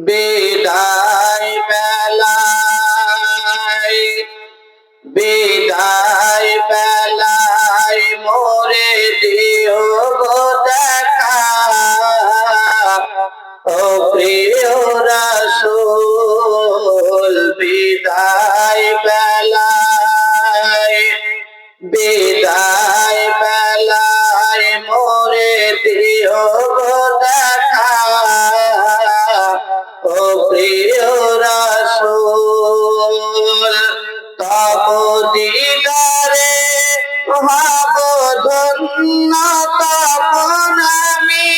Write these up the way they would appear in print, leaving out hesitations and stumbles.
বিদায় বেলায় বিদায় বেলায় মোরে দিও গো দেখা, ও প্রিয় রাসূল। বিদায় বেলায় বিদায় বেলায় মোরে দিও গো দেখা, ও প্রিয় রাসূল। তব দিদারে হব ধন্য, তখন আমি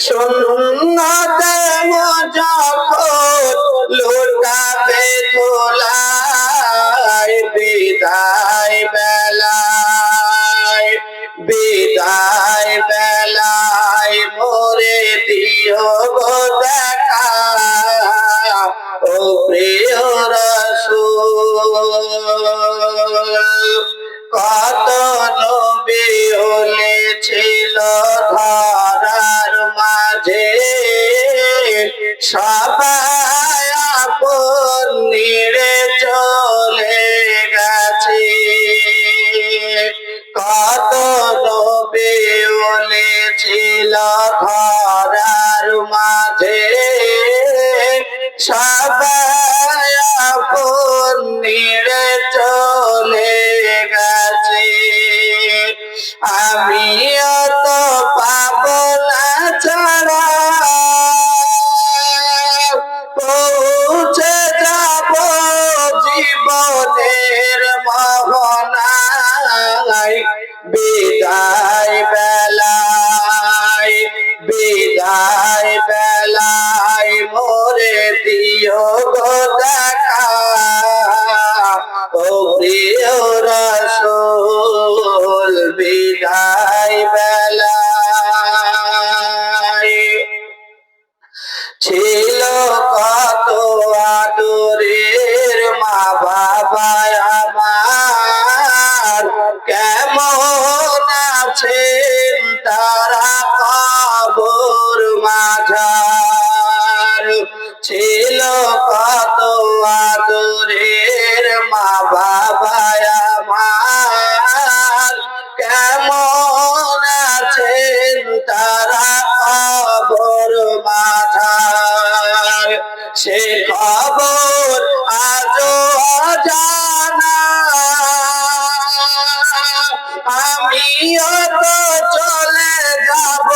শূন্য দেব যখন লুটাবে ধুলায়। বিদায় বেলায় বিদায় বেলায় মোরে দিও গো দেখা, ও প্রিয় রাসূল। কত নবী হলেছিল ধরার মাঝে, সবাই আপন নিরে চলে গেছে। কত নবী হলেছিল ধরার মাঝে, সবাই আপন নিরে চলে গেছে। আমিও তো পাবো না ছাড়া, পৌঁছে যাব জীবনের মোহনায়। বিদায় বেলায় বিদায় বেলায় মোরে দিও গো দেখা, ও প্রিয় রাসূল। বিদায় বেলায় ছিল কত আদরের মা বাবা আমার, কেমন আছেন তারা কবর মাঝার। ছিল কত আদরের মা বাবা আমার, কেমন আছেন তারা কবর মাঝার। সে খবর আজও অজানা, আমিও তো চলে যাব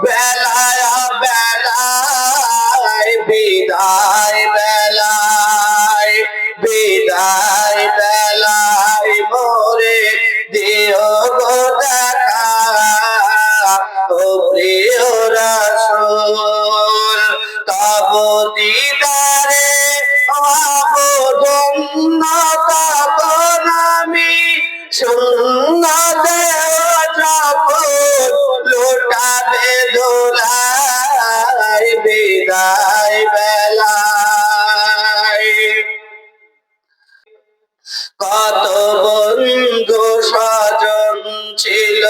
বেলায় বেলায়। বিদায় বেলায় বিদায় বেলায় মোরে দিও গো দেখা, ও প্রিয় রাসূল। তব দিদারে হব ধন্য, তখন আমি শূন্য দেব যখন লুটাবে ধুলায়। বিদায় বেলায় কত বন্ধু স্বজন ছিল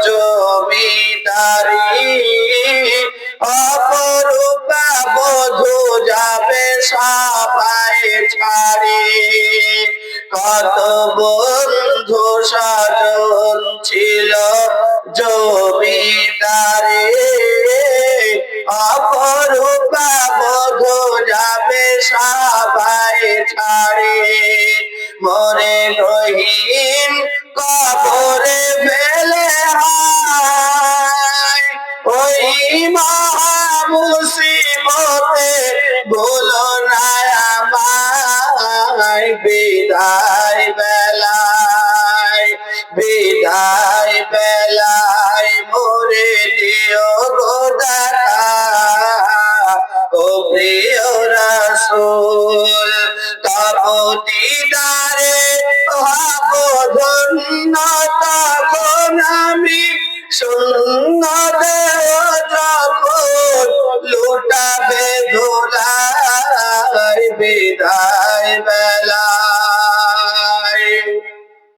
জমিদারি, অপরূপা বধূ যাবে সবাই ছাড়ি। কত বন্ধু স্বজন ছিল জমিদারি, অপরূপা বধূ যাবে সবাই ছাড়ি। মরে রহিম কবরে ফেলে হায়, ওই মহা মুসিবতে ভুলো না আমায়। বিদায় বেলায় বিদায় বেলায়